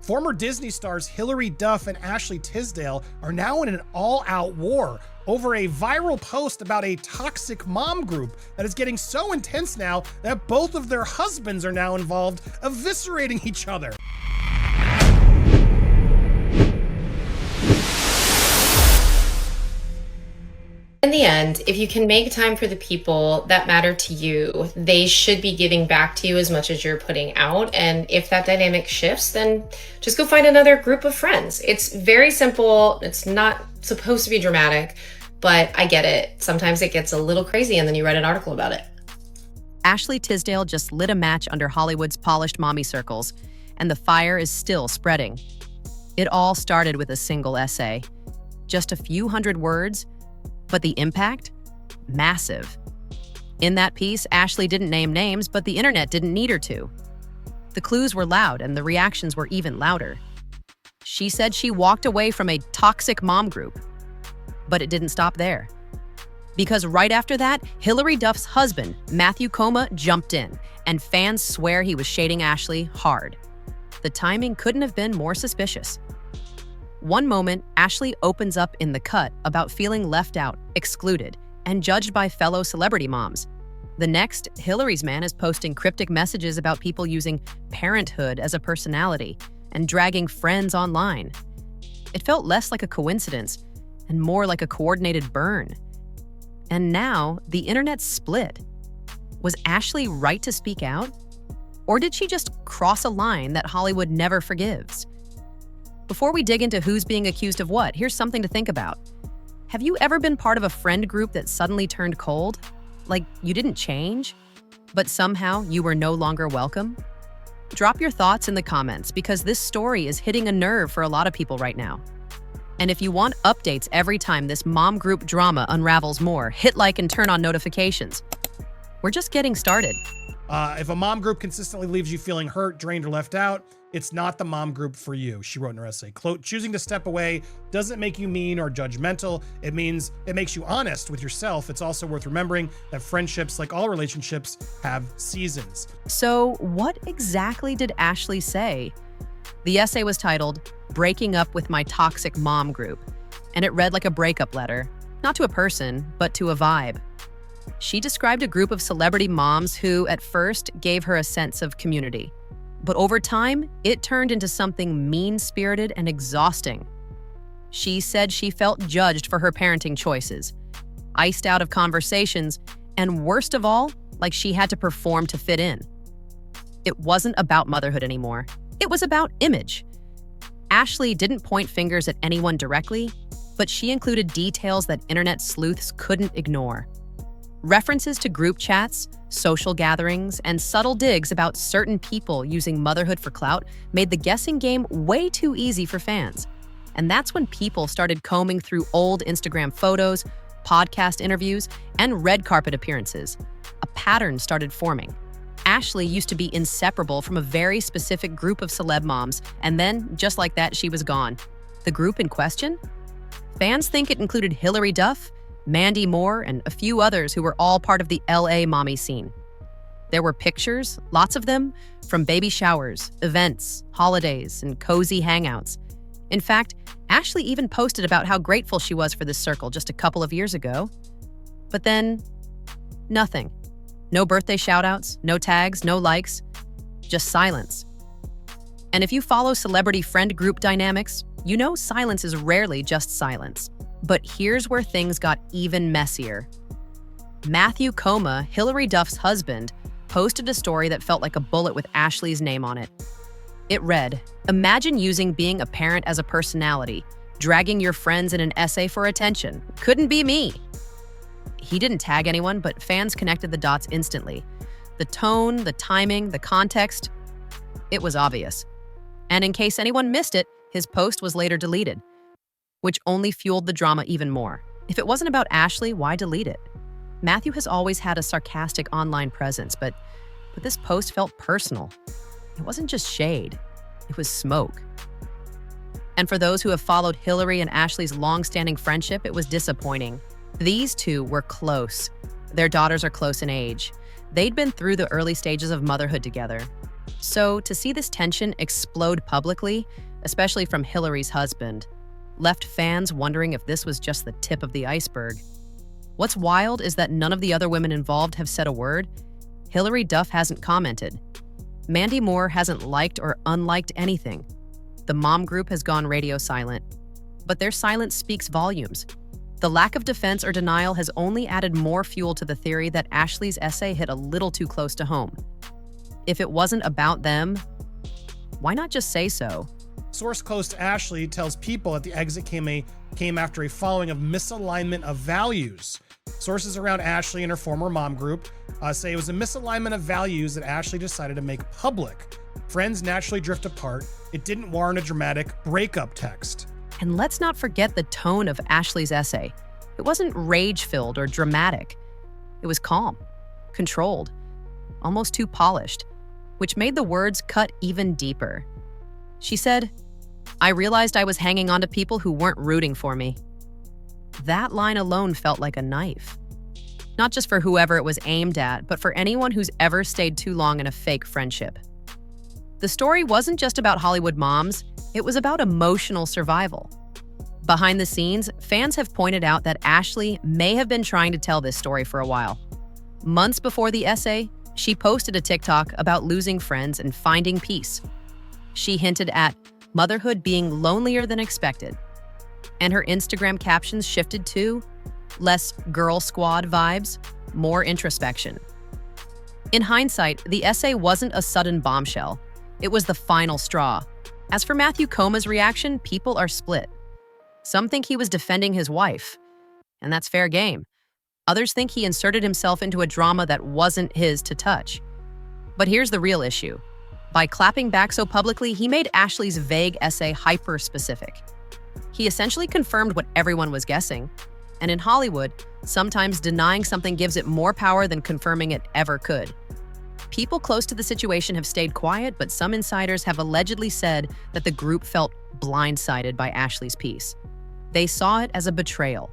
Former Disney stars Hilary Duff and Ashley Tisdale are now in an all-out war over a viral post about a toxic mom group that is getting so intense now that both of their husbands are now involved, eviscerating each other. In the end, if you can make time for the people that matter to you, they should be giving back to you as much as you're putting out. And if that dynamic shifts, then just go find another group of friends. It's very simple. It's not supposed to be dramatic, but I get it. Sometimes it gets a little crazy and then you write an article about it. Ashley Tisdale just lit a match under Hollywood's polished mommy circles, and the fire is still spreading. It all started with a single essay. Just a few hundred words, but the impact? Massive. In that piece, Ashley didn't name names, but the internet didn't need her to. The clues were loud, and the reactions were even louder. She said she walked away from a toxic mom group. But it didn't stop there. Because right after that, Hilary Duff's husband, Matthew Koma, jumped in, and fans swear he was shading Ashley hard. The timing couldn't have been more suspicious. One moment, Ashley opens up in The Cut about feeling left out, excluded, and judged by fellow celebrity moms. The next, Hilary's man is posting cryptic messages about people using parenthood as a personality and dragging friends online. It felt less like a coincidence and more like a coordinated burn. And now, the internet's split. Was Ashley right to speak out? Or did she just cross a line that Hollywood never forgives? Before we dig into who's being accused of what, here's something to think about. Have you ever been part of a friend group that suddenly turned cold? Like you didn't change, but somehow you were no longer welcome? Drop your thoughts in the comments because this story is hitting a nerve for a lot of people right now. And if you want updates every time this mom group drama unravels more, hit like and turn on notifications. We're just getting started. If a mom group consistently leaves you feeling hurt, drained, or left out, it's not the mom group for you, she wrote in her essay. Quote, choosing to step away doesn't make you mean or judgmental. It means it makes you honest with yourself. It's also worth remembering that friendships, like all relationships, have seasons. So what exactly did Ashley say? The essay was titled, Breaking Up with My Toxic Mom Group, and it read like a breakup letter, not to a person, but to a vibe. She described a group of celebrity moms who, at first, gave her a sense of community. But over time, it turned into something mean-spirited and exhausting. She said she felt judged for her parenting choices, iced out of conversations, and worst of all, like she had to perform to fit in. It wasn't about motherhood anymore. It was about image. Ashley didn't point fingers at anyone directly, but she included details that internet sleuths couldn't ignore. References to group chats, social gatherings, and subtle digs about certain people using motherhood for clout made the guessing game way too easy for fans. And that's when people started combing through old Instagram photos, podcast interviews, and red carpet appearances. A pattern started forming. Ashley used to be inseparable from a very specific group of celeb moms, and then, just like that, she was gone. The group in question? Fans think it included Hilary Duff, Mandy Moore, and a few others who were all part of the LA mommy scene. There were pictures, lots of them, from baby showers, events, holidays, and cozy hangouts. In fact, Ashley even posted about how grateful she was for this circle just a couple of years ago. But then, nothing. No birthday shoutouts, no tags, no likes, just silence. And if you follow celebrity friend group dynamics, you know silence is rarely just silence. But here's where things got even messier. Matthew Koma, Hilary Duff's husband, posted a story that felt like a bullet with Ashley's name on it. It read, imagine using being a parent as a personality, dragging your friends in an essay for attention. Couldn't be me. He didn't tag anyone, but fans connected the dots instantly. The tone, the timing, the context, it was obvious. And in case anyone missed it, his post was later deleted, which only fueled the drama even more. If it wasn't about Ashley, why delete it? Matthew has always had a sarcastic online presence, but this post felt personal. It wasn't just shade, it was smoke. And for those who have followed Hilary and Ashley's long-standing friendship, it was disappointing. These two were close. Their daughters are close in age. They'd been through the early stages of motherhood together. So to see this tension explode publicly, especially from Hilary's husband, left fans wondering if this was just the tip of the iceberg. What's wild is that none of the other women involved have said a word. Hilary Duff hasn't commented. Mandy Moore hasn't liked or unliked anything. The mom group has gone radio silent. But their silence speaks volumes. The lack of defense or denial has only added more fuel to the theory that Ashley's essay hit a little too close to home. If it wasn't about them, why not just say so? Source close to Ashley tells People that the exit came after a following of misalignment of values. Sources around Ashley and her former mom group say it was a misalignment of values that Ashley decided to make public. Friends naturally drift apart. It didn't warrant a dramatic breakup text. And let's not forget the tone of Ashley's essay. It wasn't rage-filled or dramatic. It was calm, controlled, almost too polished, which made the words cut even deeper. She said, "I realized I was hanging on to people who weren't rooting for me." That line alone felt like a knife. Not just for whoever it was aimed at, but for anyone who's ever stayed too long in a fake friendship. The story wasn't just about Hollywood moms, it was about emotional survival. Behind the scenes, fans have pointed out that Ashley may have been trying to tell this story for a while. Months before the essay, she posted a TikTok about losing friends and finding peace. She hinted at motherhood being lonelier than expected. And her Instagram captions shifted to less girl squad vibes, more introspection. In hindsight, the essay wasn't a sudden bombshell. It was the final straw. As for Matthew Koma's reaction, people are split. Some think he was defending his wife, and that's fair game. Others think he inserted himself into a drama that wasn't his to touch. But here's the real issue. By clapping back so publicly, he made Ashley's vague essay hyper-specific. He essentially confirmed what everyone was guessing. And in Hollywood, sometimes denying something gives it more power than confirming it ever could. People close to the situation have stayed quiet, but some insiders have allegedly said that the group felt blindsided by Ashley's piece. They saw it as a betrayal.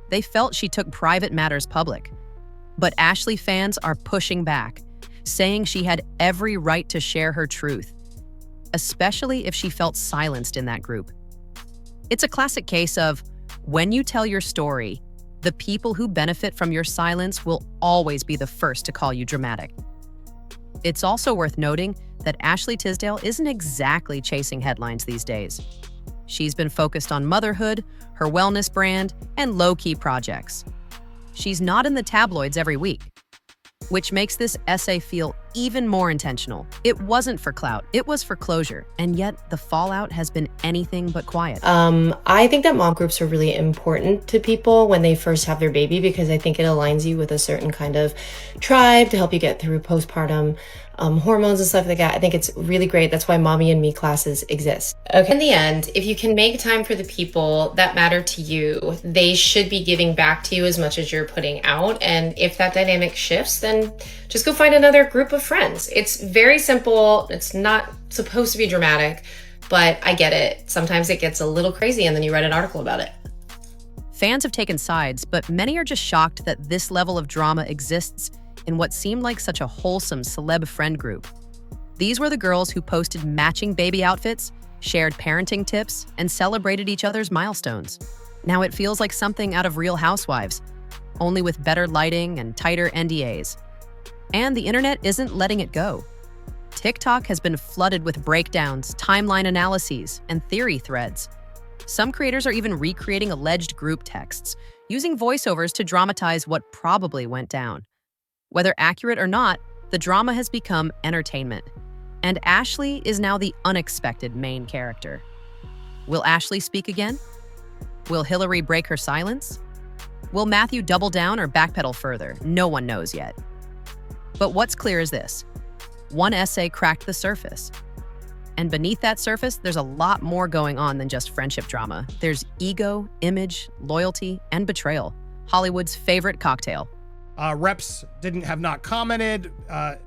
They felt she took private matters public. But Ashley fans are pushing back, saying she had every right to share her truth, especially if she felt silenced in that group. It's a classic case of, when you tell your story, the people who benefit from your silence will always be the first to call you dramatic. It's also worth noting that Ashley Tisdale isn't exactly chasing headlines these days. She's been focused on motherhood, her wellness brand, and low-key projects. She's not in the tabloids every week, which makes this essay feel even more intentional. It wasn't for clout, it was for closure, and yet the fallout has been anything but quiet. I think that mom groups are really important to people when they first have their baby, because I think it aligns you with a certain kind of tribe to help you get through postpartum hormones and stuff like that. I think it's really great. That's why Mommy and Me classes exist. Okay. In the end, if you can make time for the people that matter to you, they should be giving back to you as much as you're putting out. And if that dynamic shifts, then just go find another group of friends. It's very simple. It's not supposed to be dramatic, but I get it. Sometimes it gets a little crazy and then you write an article about it. Fans have taken sides, but many are just shocked that this level of drama exists in what seemed like such a wholesome celeb friend group. These were the girls who posted matching baby outfits, shared parenting tips, and celebrated each other's milestones. Now it feels like something out of Real Housewives, only with better lighting and tighter NDAs. And the internet isn't letting it go. TikTok has been flooded with breakdowns, timeline analyses, and theory threads. Some creators are even recreating alleged group texts, using voiceovers to dramatize what probably went down. Whether accurate or not, the drama has become entertainment. And Ashley is now the unexpected main character. Will Ashley speak again? Will Hilary break her silence? Will Matthew double down or backpedal further? No one knows yet. But what's clear is this: one essay cracked the surface. And beneath that surface, there's a lot more going on than just friendship drama. There's ego, image, loyalty, and betrayal. Hollywood's favorite cocktail. Reps have not commented,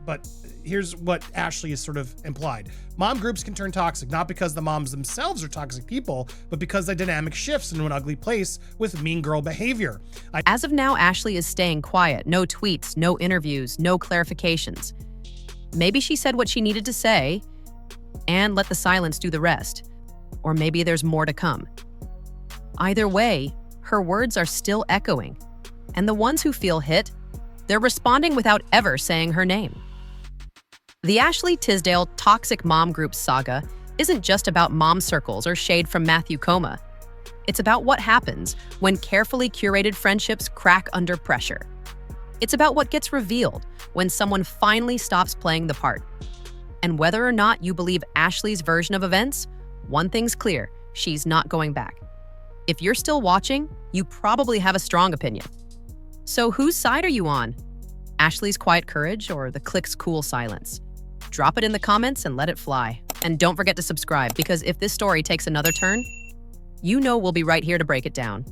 but here's what Ashley has sort of implied. Mom groups can turn toxic, not because the moms themselves are toxic people, but because the dynamic shifts into an ugly place with mean girl behavior. As of now, Ashley is staying quiet. No tweets, no interviews, no clarifications. Maybe she said what she needed to say and let the silence do the rest. Or maybe there's more to come. Either way, her words are still echoing. And the ones who feel hit, they're responding without ever saying her name. The Ashley Tisdale toxic mom group saga isn't just about mom circles or shade from Matthew Koma. It's about what happens when carefully curated friendships crack under pressure. It's about what gets revealed when someone finally stops playing the part. And whether or not you believe Ashley's version of events, one thing's clear, she's not going back. If you're still watching, you probably have a strong opinion. So whose side are you on? Ashley's quiet courage or the clique's cool silence? Drop it in the comments and let it fly. And don't forget to subscribe, because if this story takes another turn, you know we'll be right here to break it down.